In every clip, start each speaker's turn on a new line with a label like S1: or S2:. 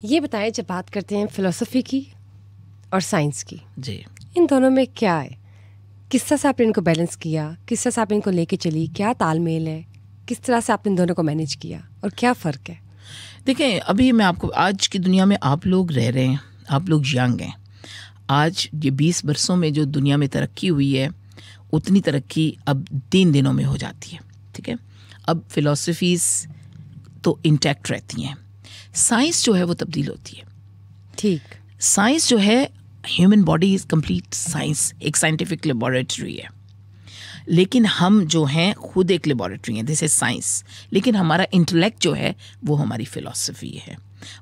S1: ये बताएं, जब बात करते हैं फिलॉसफी की और साइंस की,
S2: जी,
S1: इन दोनों में क्या है? किस तरह से आपने इनको बैलेंस किया? किस तरह से आप इनको लेके चली? क्या तालमेल है? किस तरह से आपने इन दोनों को मैनेज किया और क्या फ़र्क है?
S2: देखें, अभी मैं आपको, आज की दुनिया में आप लोग रह रहे हैं, आप लोग यंग हैं। आज ये 20 बरसों में जो दुनिया में तरक्की हुई है, उतनी तरक्की अब 3 दिनों में हो जाती है। ठीक है, अब फिलॉसफीज़ तो इंटैक्ट रहती हैं, साइंस जो है वो तब्दील होती है।
S1: ठीक,
S2: साइंस जो है, human body is complete science, एक साइंटिफिक लेबॉरेटरी है। लेकिन हम जो हैं खुद एक लेबॉरेटरी हैं, दिस इज साइंस। लेकिन हमारा इंटेलेक्ट जो है वो हमारी फिलॉसफी है,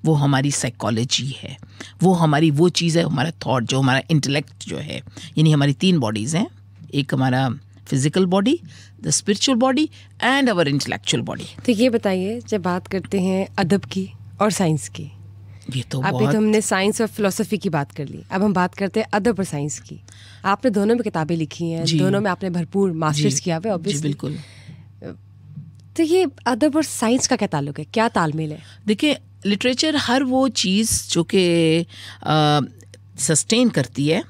S2: वो हमारी साइकोलॉजी है, वो हमारी वो चीज़ है, हमारा थॉट जो हमारा इंटेलेक्ट जो है। यानी हमारी 3 बॉडीज़ हैं, एक हमारा physical body, the spiritual body and our intellectual body.
S1: तो ये बताइए, जब बात करते हैं अदब की और साइंस की,
S2: ये तो
S1: अभी
S2: बहुत,
S1: तो हमने साइंस और फिलोसफी की बात कर ली, अब हम बात करते हैं अदब और साइंस की। आपने दोनों में किताबें लिखी हैं, दोनों में आपने भरपूर मास्टर्स किया हुआ है,
S2: जी
S1: ऑब्वियसली।
S2: बिल्कुल।
S1: तो ये अदब और साइंस का क्या ताल्लुक है, क्या तालमेल है?
S2: देखिए, लिटरेचर हर वो चीज़ जो कि सस्टेन करती है,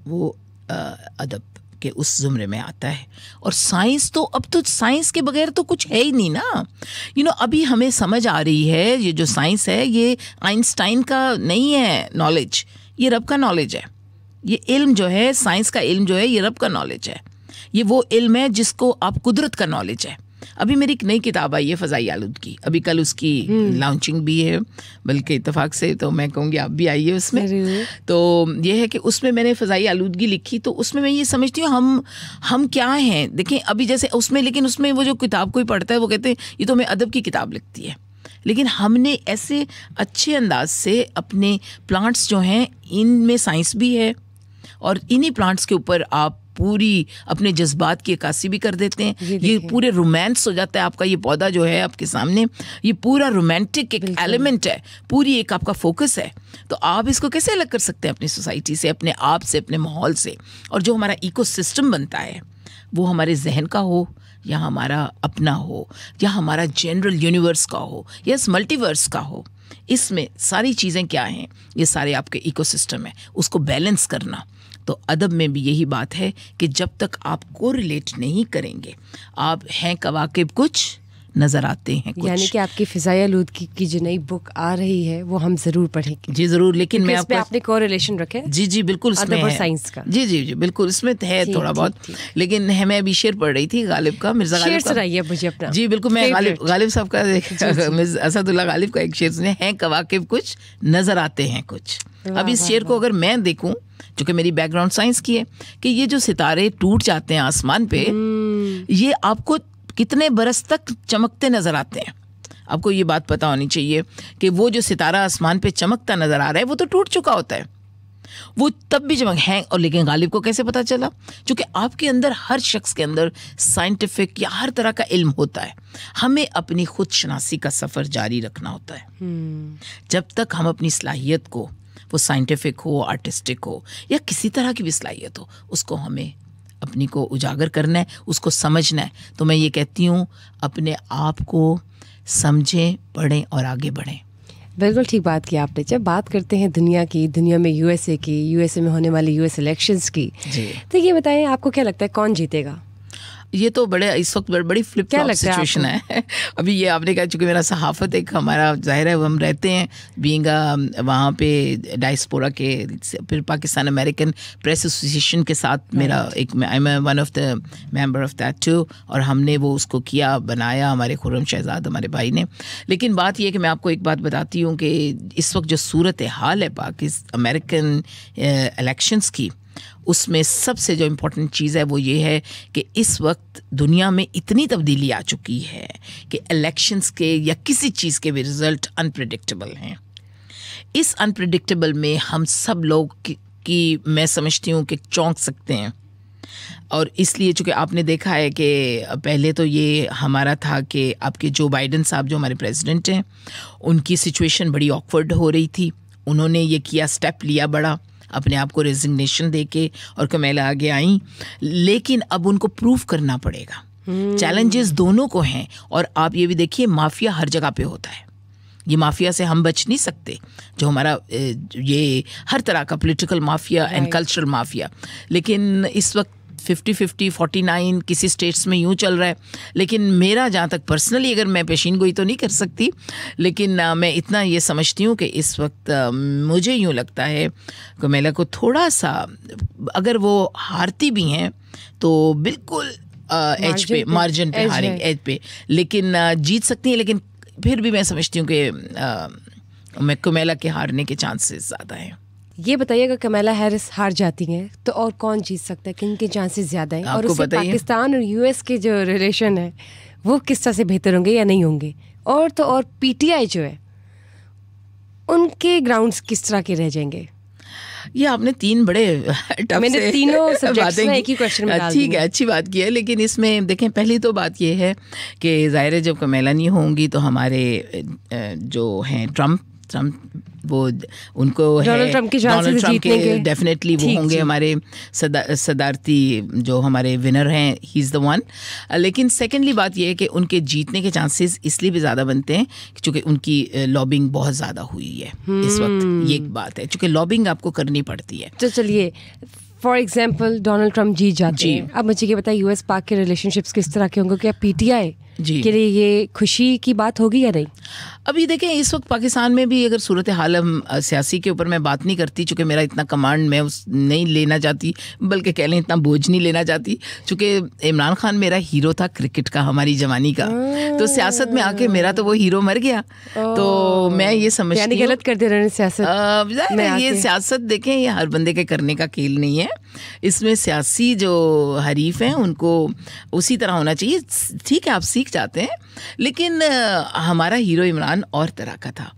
S2: वो अदब के उस ज़ुमरे में आता है। और साइंस तो, अब तो साइंस के बगैर तो कुछ है ही नहीं ना। अभी हमें समझ आ रही है, ये जो साइंस है ये आइंस्टाइन का नहीं है नॉलेज, ये रब का नॉलेज है। ये इल्म जो है, साइंस का इल्म जो है, ये रब का नॉलेज है। ये वो इल्म है जिसको आप कुदरत का नॉलेज है। अभी मेरी एक नई किताब आई है फ़ज़ाई आलूदगी, अभी कल उसकी लॉन्चिंग भी है, बल्कि इत्तेफाक से तो मैं कहूँगी आप भी आइए उसमें। तो ये है कि उसमें मैंने फ़ज़ाई आलूदगी लिखी, तो उसमें मैं ये समझती हूँ हम क्या हैं। देखें, अभी जैसे उसमें, लेकिन उसमें वो जो किताब कोई पढ़ता है वो कहते हैं ये तो हमें अदब की किताब लगती है। लेकिन हमने ऐसे अच्छे अंदाज से अपने प्लांट्स जो हैं, इनमें साइंस भी है, और इन्हीं प्लांट्स के ऊपर आप पूरी अपने जज्बात की अक्कासी भी कर देते हैं। ये पूरे रोमांस हो जाता है आपका। ये पौधा जो है आपके सामने, ये पूरा रोमांटिक एक एलिमेंट है, पूरी एक आपका फोकस है। तो आप इसको कैसे अलग कर सकते हैं अपनी सोसाइटी से, अपने आप से, अपने माहौल से? और जो हमारा इकोसिस्टम बनता है, वो हमारे जहन का हो या हमारा अपना हो, या हमारा जनरल यूनिवर्स का हो, या इस मल्टीवर्स का हो, इसमें सारी चीज़ें क्या हैं, ये सारे आपके इकोसिस्टम है, उसको बैलेंस करना। तो अदब में भी यही बात है कि जब तक आप कोरिलेट नहीं करेंगे, आप हैं कवाकिब कुछ, नज़र आते हैं कुछ।
S1: यानी कि आपकी फ़ज़ाई आलूदगी की जो नई बुक आ रही है वो हम ज़रूर पढ़ेंगे।
S2: जी ज़रूर, लेकिन मैं आपको,
S1: आपने कोरिलेशन रखे।
S2: जी बिल्कुल, इसमें
S1: अदब और
S2: है
S1: साइंस का।
S2: जी बिल्कुल, इसमें है थोड़ा बहुत। लेकिन मैं अभी शेर पढ़ रही थी गालिब का, मिर्ज़ा गालिब का।
S1: सुनाइए मुझे अपना।
S2: जी बिल्कुल, मैं गालिब साहब का, असदुल्ला गालिब का एक शेर सुने, हैं कवाकिब कुछ, नज़र आते हैं कुछ। अब इस शेर को अगर मैं देखूं, जो कि मेरी बैकग्राउंड साइंस की है, कि ये जो सितारे टूट जाते हैं आसमान पे, ये आपको कितने बरस तक चमकते नजर आते हैं। आपको ये बात पता होनी चाहिए कि वो जो सितारा आसमान पे चमकता नजर आ रहा है, वो तो टूट चुका होता है, वो तब भी चमक है। और लेकिन गालिब को कैसे पता चला? क्योंकि आपके अंदर, हर शख्स के अंदर साइंटिफिक या हर तरह का इल्म होता है। हमें अपनी खुद शनासी का सफ़र जारी रखना होता है। जब तक हम अपनी सलाहियत को, वो साइंटिफिक हो, आर्टिस्टिक हो, या किसी तरह की भी सलाहियत हो, उसको हमें अपनी को उजागर करना है, उसको समझना है। तो मैं ये कहती हूँ, अपने आप को समझें, पढ़ें और आगे बढ़ें।
S1: बिल्कुल ठीक बात की आपने। जब बात करते हैं दुनिया की, दुनिया में यूएसए की, यूएसए में होने वाली यूएस इलेक्शंस की, तो ये बताएं, आपको क्या लगता है कौन जीतेगा?
S2: ये तो इस वक्त बड़ी फ्लिप फ्लॉप सिचुएशन है। अभी ये आपने कहा, चूँकि मेरा सहाफ़त एक हमारा ज़ाहिर है, हम रहते हैं बीइंग वहाँ पे डायस्पोरा के, फिर पाकिस्तान अमेरिकन प्रेस एसोसिएशन के साथ मेरा एक, I am one of the member of that two, और हमने वो उसको किया, बनाया, हमारे खुर्रम शहजाद हमारे भाई ने। लेकिन बात ये है कि मैं आपको एक बात बताती हूँ कि इस वक्त जो सूरत हाल है पाकिस्तान अमेरिकन इलेक्शंस की, उसमें सबसे जो इम्पोर्टेंट चीज़ है वो ये है कि इस वक्त दुनिया में इतनी तब्दीली आ चुकी है कि इलेक्शंस के या किसी चीज़ के भी रिज़ल्ट अनप्रेडिक्टेबल हैं। इस अनप्रेडिक्टेबल में हम सब लोग की मैं समझती हूँ कि चौंक सकते हैं। और इसलिए चूँकि आपने देखा है कि पहले तो ये हमारा था कि आपके जो बाइडन साहब, जो हमारे प्रेसिडेंट हैं, उनकी सिचुएशन बड़ी ऑकवर्ड हो रही थी। उन्होंने ये किया, स्टेप लिया बड़ा, अपने आप को रेजिग्नेशन देके, और कमेला आगे आई। लेकिन अब उनको प्रूव करना पड़ेगा। चैलेंजेस दोनों को हैं। और आप ये भी देखिए, माफिया हर जगह पे होता है। ये माफिया से हम बच नहीं सकते, जो हमारा ये हर तरह का political mafia and cultural mafia. लेकिन इस वक्त 50-50, 49 किसी स्टेट्स में यूँ चल रहा है। लेकिन मेरा जहाँ तक पर्सनली, अगर मैं पेशीन गोई तो नहीं कर सकती, लेकिन मैं इतना ये समझती हूँ कि इस वक्त मुझे यूँ लगता है कमेला को थोड़ा सा, अगर वो हारती भी हैं तो बिल्कुल एज पे, मार्जिन पे हारेंगे, एज पे, लेकिन जीत सकती हैं। लेकिन फिर भी मैं समझती हूँ कि मैं कमेला के हारने के चांसेस ज़्यादा हैं।
S1: ये बताइए, अगर कमला हैरिस हार जाती हैं तो और कौन जीत सकता है, किन के चांसेस ज़्यादा हैं? और उससे पाकिस्तान और यूएस के जो रिलेशन है वो किस तरह से बेहतर होंगे या नहीं होंगे? और तो और पीटीआई जो है उनके ग्राउंड्स किस तरह के रह जाएंगे?
S2: ये आपने 3 बड़े टफ
S1: मैंने
S2: से
S1: तीनों सब्जेक्ट्स में एक ही क्वेश्चन में डाल दिया।
S2: ठीक है, अच्छी बात की है। लेकिन इसमें देखें, पहली तो बात ये है कि ज़ाहिर है जब कमला नहीं होंगी तो हमारे जो हैं ट्रम्प वो उनको
S1: डोनाल्ड ट्रम्प
S2: के डेफिनेटली वो होंगे हमारे सदारती जो हमारे विनर हैं, ही इज़ द वन। लेकिन सेकेंडली बात ये है कि उनके जीतने के चांसेस इसलिए भी ज़्यादा बनते हैं क्योंकि उनकी लॉबिंग बहुत ज़्यादा हुई है इस वक्त। ये एक बात है, क्योंकि लॉबिंग आपको करनी पड़ती है।
S1: तो चलिए, फॉर एग्जाम्पल डोनाल्ड ट्रम्प जीत जाते हैं। अब मुझे ये बताइए, यूएस पाक के रिलेशनशिप्स किस तरह के होंगे? क्या पीटीआई के लिए ये खुशी की बात होगी या नहीं?
S2: अभी देखें, इस वक्त पाकिस्तान में भी अगर सूरत हाल, हम सियासी के ऊपर मैं बात नहीं करती चूँकि मेरा इतना कमांड मैं नहीं लेना चाहती, बल्कि कह लें इतना बोझ नहीं लेना चाहती, चूँकि इमरान खान मेरा हीरो था क्रिकेट का, हमारी जवानी का। तो सियासत में आके मेरा तो वो हीरो मर गया। तो मैं ये समझती हूँ,
S1: गलत कर दे रहे हैं सियासत।
S2: ये सियासत देखें, ये हर बंदे के करने का खेल नहीं है। इसमें सियासी जो हरीफ हैं उनको उसी तरह होना चाहिए। ठीक है, आप सीख जाते हैं, लेकिन हमारा हीरो इमरान और तरह का था,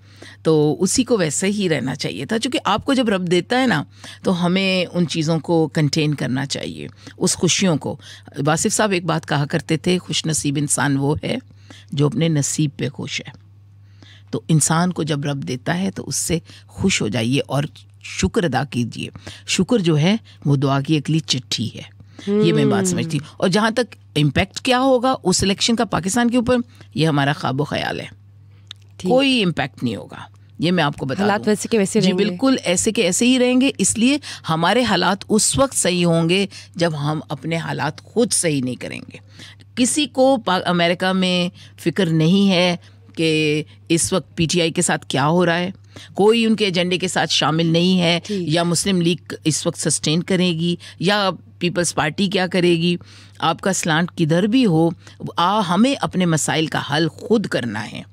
S2: तो उसी को वैसे ही रहना चाहिए था। क्योंकि आपको जब रब देता है ना, तो हमें उन चीज़ों को कंटेन करना चाहिए, उस खुशियों को। वासिफ साहब एक बात कहा करते थे, खुश नसीब इंसान वो है जो अपने नसीब पे खुश है। तो इंसान को जब रब देता है तो उससे खुश हो जाइए और शुक्र अदा कीजिए। शुक्र जो है वो दुआ की अगली चिट्ठी है। ये मैं बात समझती हूँ। और जहाँ तक इम्पैक्ट क्या होगा उस इलेक्शन का पाकिस्तान के ऊपर, ये हमारा ख्वाब ख्याल है, कोई इम्पैक्ट नहीं होगा। ये मैं आपको बता
S1: हालात वैसे के वैसे
S2: जी रहेंगे। बिल्कुल ऐसे के ऐसे ही रहेंगे। इसलिए हमारे हालात उस वक्त सही होंगे जब हम अपने हालात खुद सही नहीं करेंगे। किसी को अमेरिका में फिक्र नहीं है कि इस वक्त पीटीआई के साथ क्या हो रहा है, कोई उनके एजेंडे के साथ शामिल नहीं है, या मुस्लिम लीग इस वक्त सस्टेन करेगी या पीपल्स पार्टी क्या करेगी। आपका स्लांट किधर भी हो, हमें अपने मसाइल का हल खुद करना है।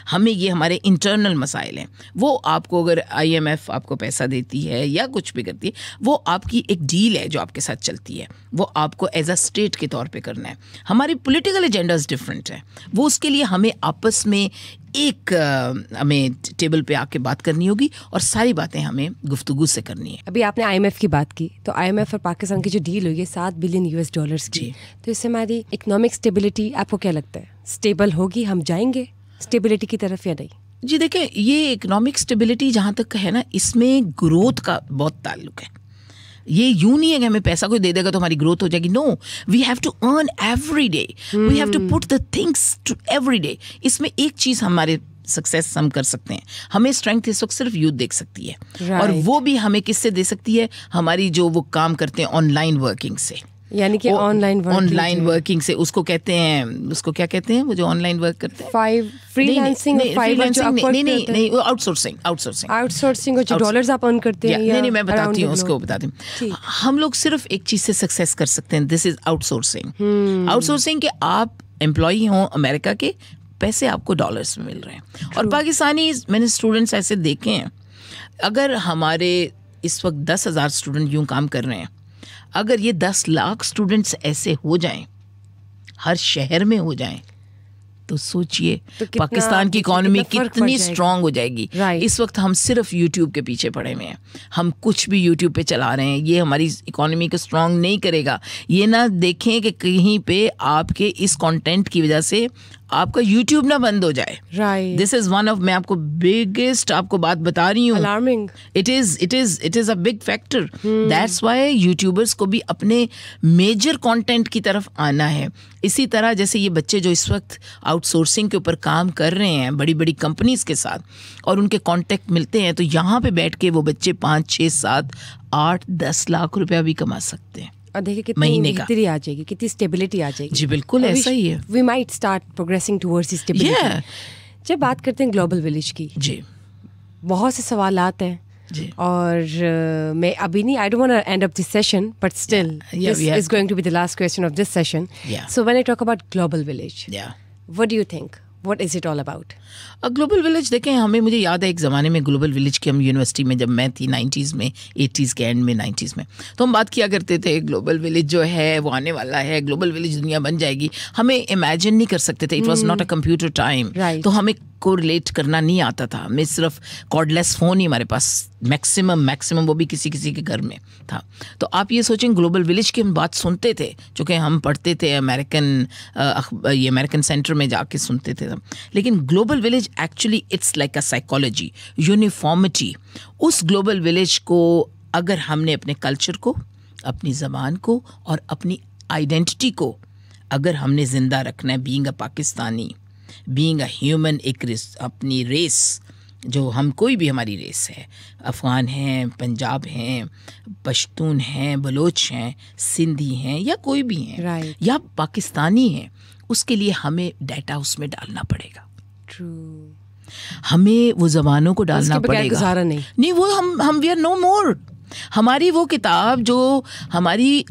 S2: हमें ये हमारे इंटरनल मसाइल हैं। वो आपको अगर IMF आपको पैसा देती है या कुछ भी करती है, वो आपकी एक डील है जो आपके साथ चलती है, वो आपको एज अ स्टेट के तौर पे करना है। हमारी पॉलिटिकल एजेंडाज डिफरेंट है, वो उसके लिए हमें आपस में एक हमें टेबल पे आके बात करनी होगी और सारी बातें हमें गुफ्तगू से करनी है।
S1: अभी आपने IMF की बात की, तो IMF और पाकिस्तान की जो डील हुई है $7 बिलियन की, तो इससे हमारी इकोनॉमिक स्टेबिलिटी आपको क्या लगता है, स्टेबल होगी? हम जाएंगे स्टेबिलिटी की तरफ या नहीं?
S2: जी देखें, ये इकोनॉमिक स्टेबिलिटी जहाँ तक है ना, इसमें ग्रोथ का बहुत ताल्लुक है। ये यूं नहीं है कि हमें पैसा कोई दे देगा तो हमारी ग्रोथ हो जाएगी। No, we have to earn every day, we have to put the things to every day. इसमें एक चीज़ हमारे सक्सेस हम कर सकते हैं, हमें स्ट्रेंथ इस वक्त सिर्फ यूथ देख सकती है। और वो भी हमें किससे दे सकती है? हमारी जो वो काम करते हैं ऑनलाइन वर्किंग से,
S1: यानी कि ऑनलाइन
S2: वर्किंग से। उसको कहते हैं, उसको क्या कहते हैं वो जो ऑनलाइन वर्क करते हैं?
S1: फ्रीलांसिंग
S2: नहीं, आउटसोर्सिंग
S1: और जो डॉलर्स आप अर्न करते हैं।
S2: नहीं, मैं बताती हूँ, उसको बताती हूँ। हम लोग सिर्फ एक चीज से सक्सेस कर सकते हैं, दिस इज आउटसोर्सिंग। आउटसोर्सिंग के आप एम्प्लॉई हो अमेरिका के, पैसे आपको डॉलर्स में मिल रहे हैं। और पाकिस्तानी, मैंने स्टूडेंट्स ऐसे देखे हैं, अगर हमारे इस वक्त 10,000 स्टूडेंट यूं काम कर रहे हैं, अगर ये 10 लाख स्टूडेंट्स ऐसे हो जाएं, हर शहर में हो जाएं, तो सोचिए पाकिस्तान की इकोनॉमी कितनी स्ट्रांग हो जाएगी। इस वक्त हम सिर्फ यूट्यूब के पीछे पड़े हुए हैं, हम कुछ भी यूट्यूब पे चला रहे हैं, ये हमारी इकोनॉमी को स्ट्रांग नहीं करेगा। ये ना देखें कि कहीं पे आपके इस कंटेंट की वजह से आपका YouTube ना बंद हो जाए.
S1: Right.
S2: This is one of, मैं आपको biggest आपको बात बता रही हूँ.
S1: Alarming.
S2: It is a big factor. That's why YouTubers को भी अपने major content की तरफ आना है. इसी तरह जैसे ये बच्चे जो इस वक्त आउटसोर्सिंग के ऊपर काम कर रहे हैं बड़ी बड़ी कंपनीज के साथ, और उनके कॉन्टेक्ट मिलते हैं, तो यहाँ पे बैठ के वो बच्चे 5, 6, 7, 8, 10 लाख रुपया भी कमा सकते हैं.
S1: और देखिए कितनी बेहतरी आ जाएगी, कितनी स्टेबिलिटी आ जाएगी.
S2: जी बिल्कुल ऐसा ही है.
S1: We might start progressing towards stability. जब बात करते हैं ग्लोबल विलेज की,
S2: जी
S1: बहुत से सवालात हैं
S2: जी.
S1: और मैं अभी नहीं, I don't want to end up this session, but still this is going to be the last question of this session. So when I talk about global village, what do you think, what is it all about?
S2: Global village देखें, मुझे याद है एक ज़माने में global village की, हम university में जब मैं थी 90s में, 80s के एंड में 90s में, तो हम बात किया करते थे ग्लोबल विलेज जो है वो आने वाला है, ग्लोबल विलेज दुनिया बन जाएगी. हमें इमेजिन नहीं कर सकते थे. It was not a computer time. तो हमें को रिलेट करना नहीं आता था. हमें सिर्फ कॉर्डलेस फ़ोन ही हमारे पास मैक्सिमम वो भी किसी किसी के घर में था. तो आप ये सोचें, ग्लोबल विलेज की हम बात सुनते थे, चूँकि हम पढ़ते थे अमेरिकन सेंटर में जाके सुनते थे. लेकिन global village actually it's like a psychology, uniformity. उस ग्लोबल विलेज को अगर हमने अपने कल्चर को, अपनी ज़बान को और अपनी आइडेंटिटी को अगर हमने ज़िंदा रखना है, being a Pakistani, being a human, एक अपनी रेस, जो हम कोई भी हमारी रेस है, अफ़गान हैं, पंजाब हैं, पश्तून हैं, बलोच हैं, सिंधी हैं, या कोई भी हैं, या पाकिस्तानी हैं, उसके लिए हमें डाटा उसमें डालना पड़ेगा. हमें वो ज़बानों को डालना पड़ेगा. नहीं वो हम वी आर नो मोर. हमारी वो किताब जो हमारी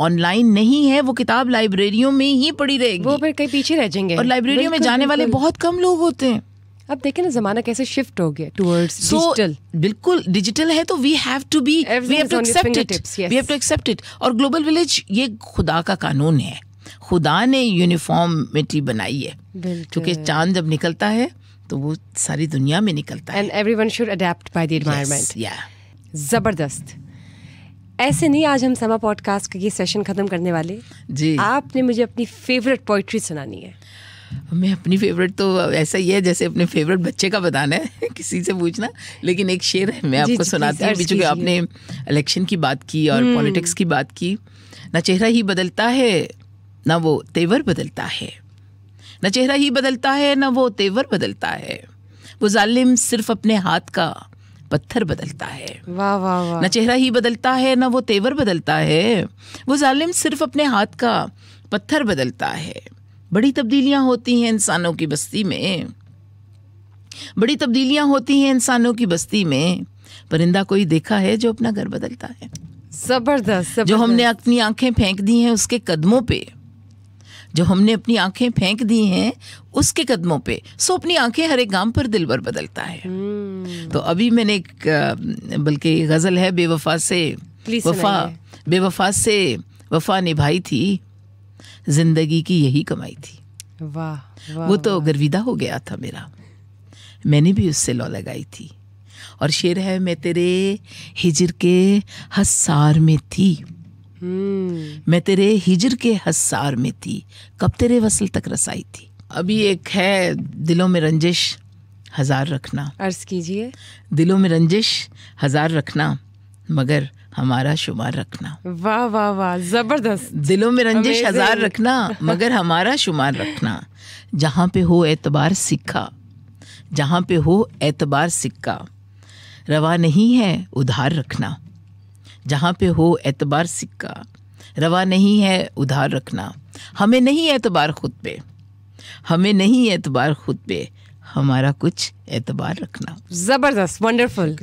S2: ऑनलाइन नहीं है, वो किताब लाइब्रेरियों में ही पड़ी रहेगी.
S1: वो फिर कहीं पीछे रह जाएंगे,
S2: और लाइब्रेरियों में जाने वाले बहुत कम लोग होते हैं.
S1: अब देखें ना ज़माना कैसे शिफ्ट हो गया टुवर्ड्स डिजिटल.
S2: बिल्कुल डिजिटल है, तो we have to accept it. और ग्लोबल विलेज ये खुदा का कानून है. खुदा ने यूनिफॉर्मिटी बनाई है, क्योंकि चांद जब निकलता है तो वो सारी दुनिया में निकलता है.
S1: And everyone should adapt by the environment. जबरदस्त. ऐसे नहीं आज हम समा पॉडकास्ट का ये सेशन खत्म करने वाले.
S2: जी,
S1: आपने मुझे अपनी फेवरेट पोइट्री सुनानी है.
S2: मैं अपनी फेवरेट तो ऐसा ही है जैसे अपने फेवरेट बच्चे का बताना है किसी से पूछना. लेकिन एक शेर है, मैं आपको सुनाती हूँ. चूँकि आपने इलेक्शन की बात की और पॉलिटिक्स की बात की. ना चेहरा ही बदलता है, ना वो तेवर बदलता है. ना चेहरा ही बदलता है, ना वो तेवर बदलता है. वो जालिम सिर्फ अपने हाथ का पत्थर बदलता है.
S1: वाह वाह वाह.
S2: न चेहरा ही बदलता है, न वो तेवर बदलता है. वो जालिम सिर्फ अपने हाथ का पत्थर बदलता है. बड़ी तब्दीलियां होती हैं इंसानों की बस्ती में, बड़ी तब्दीलियां होती हैं इंसानों की बस्ती में. परिंदा कोई देखा है जो अपना घर बदलता है.
S1: जबरदस्त.
S2: जो हमने अपनी आंखें फेंक दी हैं उसके कदमों पे, जो हमने अपनी आंखें फेंक दी हैं उसके कदमों पे, सो अपनी आंखें हर एक गाम पर दिलबर बदलता है. तो अभी मैंने एक बल्कि गज़ल है, बेवफा से वफा निभाई थी, जिंदगी की यही कमाई थी.
S1: वाह.
S2: वो तो गर्विदा हो गया था मेरा, मैंने भी उससे लौ लगाई थी. और शेर है, मैं तेरे हिजर के हसार में थी, मैं तेरे हिजर के हसार में थी, कब तेरे वसल तक रसाई थी. अभी एक है, दिलों में रंजिश 1000 रखना.
S1: अर्ज कीजिए.
S2: दिलों में रंजिश 1000 रखना, मगर हमारा शुमार रखना.
S1: वाह वाह वाह, जबरदस्त.
S2: दिलों में रंजिश 1000 रखना, मगर हमारा शुमार रखना. जहाँ पे हो एतबार सिक्का, जहाँ पे हो एतबार सिक्का, रवा नहीं है उधार रखना. जहाँ पे हो एतबार सिक्का, रवा नहीं है उधार रखना. हमें नहीं एतबार खुद पे, हमें नहीं एतबार खुद पे, हमारा कुछ एतबार रखना.
S1: जबरदस्त, वंडरफुल.